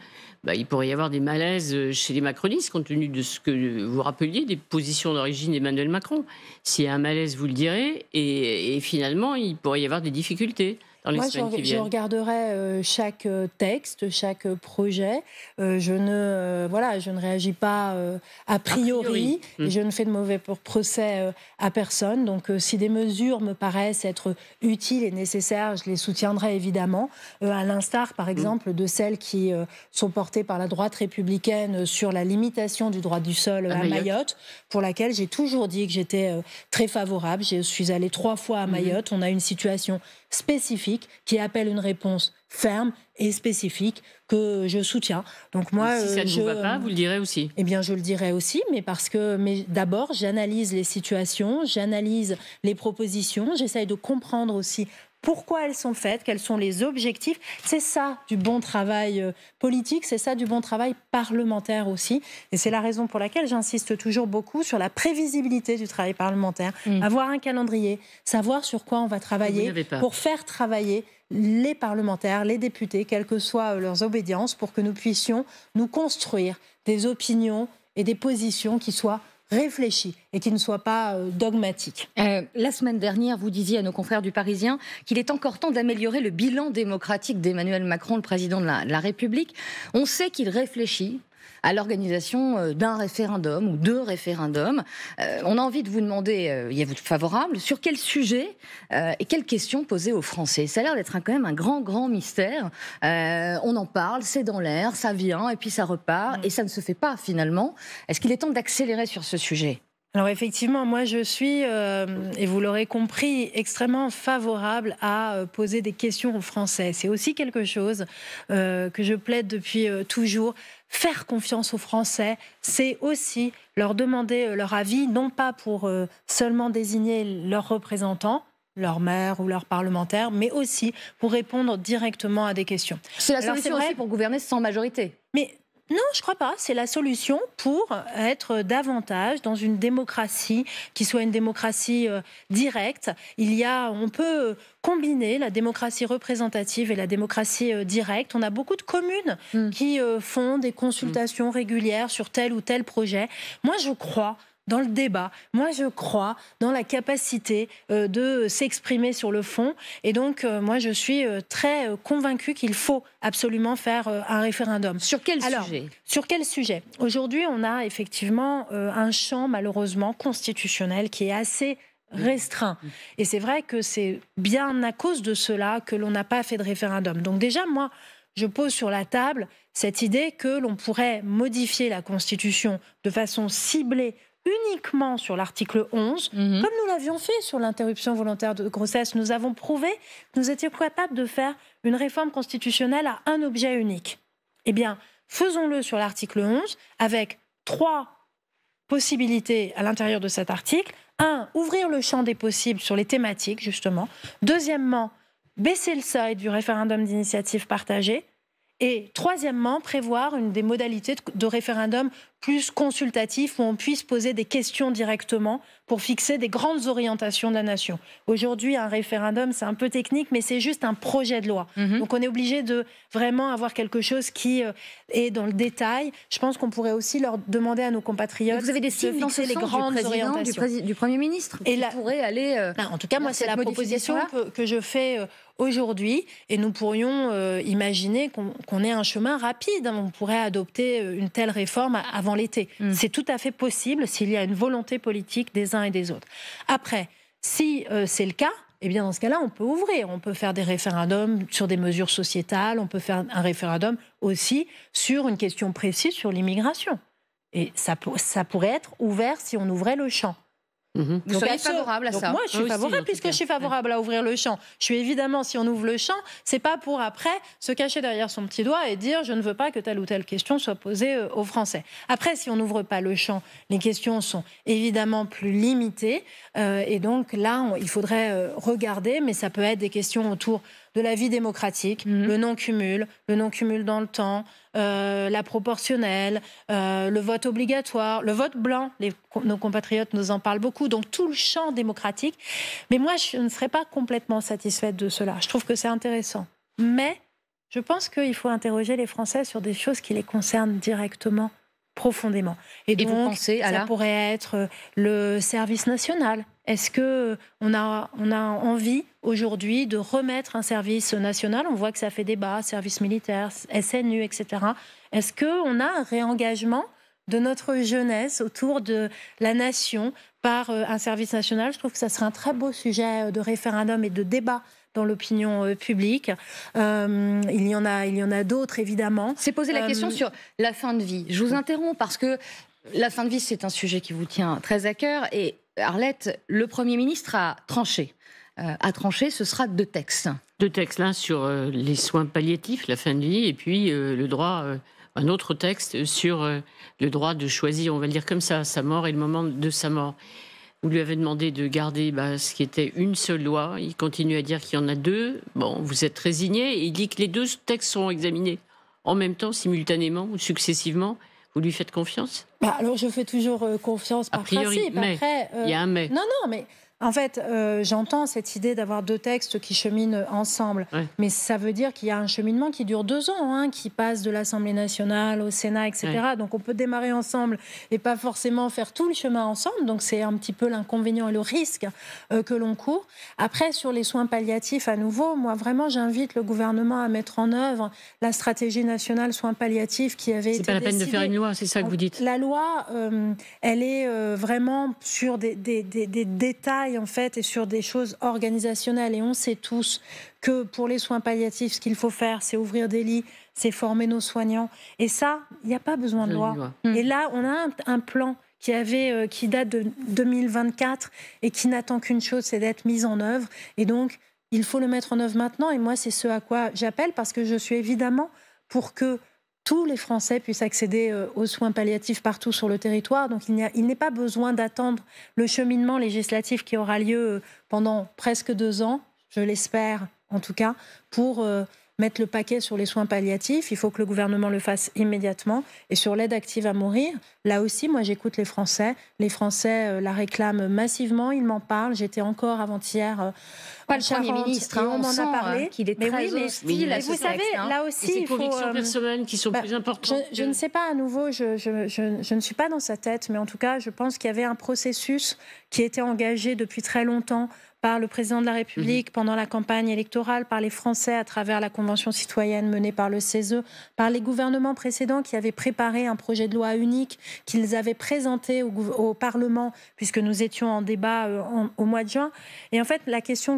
il pourrait y avoir des malaises chez les macronistes, compte tenu de ce que vous rappeliez, des positions d'origine d'Emmanuel Macron. S'il y a un malaise, vous le direz, et finalement, il pourrait y avoir des difficultés. Moi, je regarderai chaque texte, chaque projet. Je ne réagis pas a priori. Et je ne fais de mauvais procès à personne. Donc, si des mesures me paraissent être utiles et nécessaires, je les soutiendrai évidemment. À l'instar, par exemple, de celles qui sont portées par la droite républicaine sur la limitation du droit du sol à Mayotte, pour laquelle j'ai toujours dit que j'étais très favorable. Je suis allée 3 fois à Mayotte. On a une situation spécifique qui appelle une réponse ferme et spécifique que je soutiens. Donc moi, si ça ne vous va pas, vous le direz aussi. Eh bien, je le dirai aussi, mais d'abord, j'analyse les situations, j'analyse les propositions, j'essaye de comprendre aussi pourquoi elles sont faites, quels sont les objectifs. C'est ça du bon travail politique, c'est ça du bon travail parlementaire aussi. Et c'est la raison pour laquelle j'insiste toujours beaucoup sur la prévisibilité du travail parlementaire. Avoir un calendrier, savoir sur quoi on va travailler pour faire travailler les parlementaires, les députés, quelles que soient leurs obédiences, pour que nous puissions nous construire des opinions et des positions qui soient réfléchi et qui ne soit pas dogmatique. La semaine dernière, vous disiez à nos confrères du Parisien qu'il est encore temps d'améliorer le bilan démocratique d'Emmanuel Macron, le président de la République. On sait qu'il réfléchit à l'organisation d'un référendum ou 2 référendums. On a envie de vous demander, y êtes-vous favorable ? Sur quel sujet et quelles questions poser aux Français ? Ça a l'air d'être quand même un grand mystère. On en parle, c'est dans l'air, ça vient et puis ça repart et ça ne se fait pas finalement. Est-ce qu'il est temps d'accélérer sur ce sujet ? Alors effectivement, moi je suis, et vous l'aurez compris, extrêmement favorable à poser des questions aux Français. C'est aussi quelque chose que je plaide depuis toujours. Faire confiance aux Français, c'est aussi leur demander leur avis, non pas pour seulement désigner leurs représentants, leur maire ou leurs parlementaires, mais aussi pour répondre directement à des questions. C'est la solution aussi pour gouverner sans majorité. Mais non, je ne crois pas. C'est la solution pour être davantage dans une démocratie qui soit une démocratie directe. On peut combiner la démocratie représentative et la démocratie directe. On a beaucoup de communes qui font des consultations régulières sur tel ou tel projet. Moi, je crois dans le débat. Moi, je crois dans la capacité de s'exprimer sur le fond. Et donc, moi, je suis très convaincue qu'il faut absolument faire un référendum. Sur quel sujet ? Sur quel sujet ? Aujourd'hui, on a effectivement un champ, malheureusement, constitutionnel qui est assez restreint. Et c'est vrai que c'est bien à cause de cela que l'on n'a pas fait de référendum. Donc déjà, moi, je pose sur la table cette idée que l'on pourrait modifier la Constitution de façon ciblée uniquement sur l'article 11, comme nous l'avions fait sur l'interruption volontaire de grossesse. Nous avons prouvé que nous étions capables de faire une réforme constitutionnelle à un objet unique. Eh bien, faisons-le sur l'article 11 avec 3 possibilités à l'intérieur de cet article. 1, ouvrir le champ des possibles sur les thématiques, justement. Deuxièmement, baisser le seuil du référendum d'initiative partagée. Et troisièmement, prévoir des modalités de référendum plus consultatif où on puisse poser des questions directement pour fixer des grandes orientations de la nation. Aujourd'hui, un référendum, c'est un peu technique, mais c'est juste un projet de loi. Donc on est obligé de vraiment avoir quelque chose qui est dans le détail. Je pense qu'on pourrait aussi leur demander à nos compatriotes vous avez des signes dans ce les sens grandes orientations. Du Premier ministre qui pourrait aller... en tout cas, moi, c'est la proposition que je fais aujourd'hui. Et nous pourrions imaginer qu'on ait un chemin rapide. On pourrait adopter une telle réforme avant l'été. C'est tout à fait possible s'il y a une volonté politique des uns et des autres. Après, si c'est le cas, eh bien dans ce cas-là, on peut ouvrir. On peut faire des référendums sur des mesures sociétales. On peut faire un référendum aussi sur une question précise sur l'immigration. Et ça pourrait être ouvert si on ouvrait le champ. Vous seriez favorable à ça? Moi, je suis favorable puisque je suis favorable à ouvrir le champ. Je suis évidemment, si on ouvre le champ, c'est pas pour après se cacher derrière son petit doigt et dire je ne veux pas que telle ou telle question soit posée aux Français. Après, si on n'ouvre pas le champ, les questions sont évidemment plus limitées et donc là, il faudrait regarder, mais ça peut être des questions autour de la vie démocratique, le non-cumul dans le temps, la proportionnelle, le vote obligatoire, le vote blanc. Nos compatriotes nous en parlent beaucoup. Donc tout le champ démocratique. Mais moi, je ne serais pas complètement satisfaite de cela. Je trouve que c'est intéressant. Mais je pense qu'il faut interroger les Français sur des choses qui les concernent directement, profondément. Et donc, vous pensez ça pourrait être le service national. Est-ce qu'on a envie aujourd'hui de remettre un service national? On voit que ça fait débat, service militaire, SNU, etc. Est-ce qu'on a un réengagement de notre jeunesse autour de la nation par un service national? Je trouve que ça serait un très beau sujet de référendum et de débat dans l'opinion publique. Il y en a d'autres, évidemment. C'est poser la question sur la fin de vie. Je vous interromps parce que la fin de vie, c'est un sujet qui vous tient très à cœur. Et Arlette, le Premier ministre a tranché. Ce sera 2 textes. 2 textes, l'un sur les soins palliatifs, la fin de vie, et puis le droit, un autre texte sur le droit de choisir, on va le dire comme ça, sa mort et le moment de sa mort. Vous lui avez demandé de garder ce qui était une seule loi. Il continue à dire qu'il y en a 2. Bon, vous êtes résigné. Il dit que les 2 textes seront examinés en même temps, simultanément ou successivement. Vous lui faites confiance? Alors, je fais toujours confiance par principe. Mais après, il y a un mais. Non, mais en fait, j'entends cette idée d'avoir 2 textes qui cheminent ensemble. Ouais. Mais ça veut dire qu'il y a un cheminement qui dure 2 ans, qui passe de l'Assemblée nationale au Sénat, etc. Ouais. Donc, on peut démarrer ensemble et pas forcément faire tout le chemin ensemble. Donc, c'est un petit peu l'inconvénient et le risque que l'on court. Après, sur les soins palliatifs, à nouveau, moi, vraiment, j'invite le gouvernement à mettre en œuvre la stratégie nationale soins palliatifs qui avait été décidée. C'est pas la peine de faire une loi, c'est ça que vous dites? La loi, elle est vraiment sur des détails, en fait, et sur des choses organisationnelles. Et on sait tous que pour les soins palliatifs, ce qu'il faut faire, c'est ouvrir des lits, c'est former nos soignants. Et ça, il n'y a pas besoin de loi. Et là, on a un plan qui date de 2024 et qui n'attend qu'une chose, c'est d'être mise en œuvre. Et donc, il faut le mettre en œuvre maintenant. Et moi, c'est ce à quoi j'appelle, parce que je suis évidemment pour que tous les Français puissent accéder aux soins palliatifs partout sur le territoire. Donc, il n'est pas besoin d'attendre le cheminement législatif qui aura lieu pendant presque 2 ans, je l'espère en tout cas, pour mettre le paquet sur les soins palliatifs. Il faut que le gouvernement le fasse immédiatement. Et sur l'aide active à mourir, là aussi, moi, j'écoute les Français. Les Français la réclament massivement, ils m'en parlent. J'étais encore avant-hier pas le Premier ministre, on m'en a parlé. Qu'il est très hostile à ce vous savez, texte, là aussi, il faut... C'est convictions personnelles qui sont plus importantes. Je ne sais pas, à nouveau, je ne suis pas dans sa tête, mais en tout cas, je pense qu'il y avait un processus qui était engagé depuis très longtemps par le président de la République pendant la campagne électorale, par les Français à travers la Convention citoyenne menée par le CESE, par les gouvernements précédents qui avaient préparé un projet de loi unique qu'ils avaient présenté au Parlement, puisque nous étions en débat au mois de juin. Et en fait, l'interrogation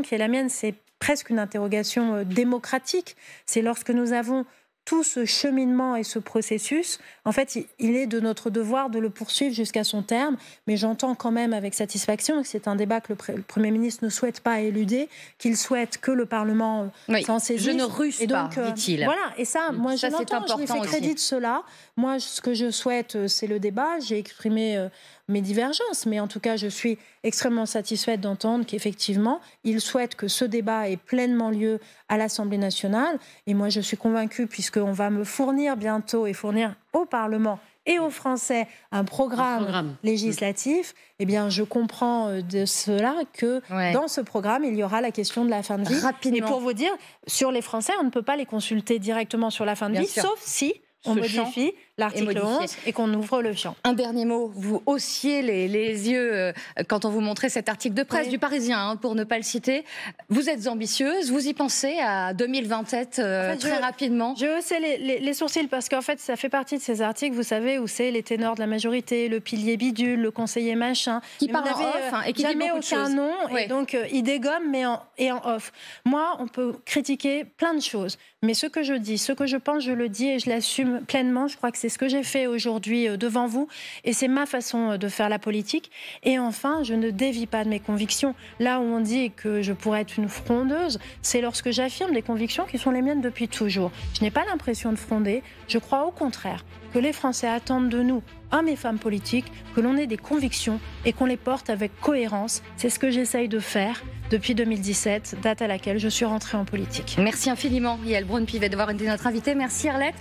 qui est la mienne, c'est presque une interrogation démocratique. C'est lorsque nous avons tout ce cheminement et ce processus, en fait, il est de notre devoir de le poursuivre jusqu'à son terme. Mais j'entends quand même avec satisfaction que c'est un débat que le Premier ministre ne souhaite pas éluder, qu'il souhaite que le Parlement s'en saisisse. Je ne ruse pas, dit-il. Voilà, et ça, moi, je l'entends, je lui fais crédit de cela. Moi, ce que je souhaite, c'est le débat. J'ai exprimé mes divergences, mais en tout cas, je suis extrêmement satisfaite d'entendre qu'effectivement, il souhaite que ce débat ait pleinement lieu à l'Assemblée nationale. Et moi, je suis convaincue, puisqu'on va me fournir bientôt et fournir au Parlement et aux Français un programme législatif, eh bien, je comprends de cela que dans ce programme, il y aura la question de la fin de vie. Rapidement. Et pour vous dire, sur les Français, on ne peut pas les consulter directement sur la fin de vie, sauf si on modifie l'article 11 et qu'on ouvre le champ. Un dernier mot, vous haussiez les yeux quand on vous montrait cet article de presse du Parisien, pour ne pas le citer. Vous êtes ambitieuse, vous y pensez à 2027 très rapidement? Je haussais les sourcils parce qu'en fait, ça fait partie de ces articles, vous savez, où c'est les ténors de la majorité, le pilier bidule, le conseiller machin. Qui parle en off et qui dit beaucoup de choses. Jamais aucun nom, et donc il dégomme, mais en off. Moi, on peut critiquer plein de choses, mais ce que je dis, ce que je pense, je le dis et je l'assume pleinement. Je crois que c'est ce que j'ai fait aujourd'hui devant vous et c'est ma façon de faire la politique. Et enfin, je ne dévie pas de mes convictions. Là où on dit que je pourrais être une frondeuse, c'est lorsque j'affirme des convictions qui sont les miennes depuis toujours. Je n'ai pas l'impression de fronder. Je crois au contraire que les Français attendent de nous, hommes et femmes politiques, que l'on ait des convictions et qu'on les porte avec cohérence. C'est ce que j'essaye de faire depuis 2017, date à laquelle je suis rentrée en politique. Merci infiniment, Yael Braun-Pivet, d'avoir été notre invitée. Merci, Arlette.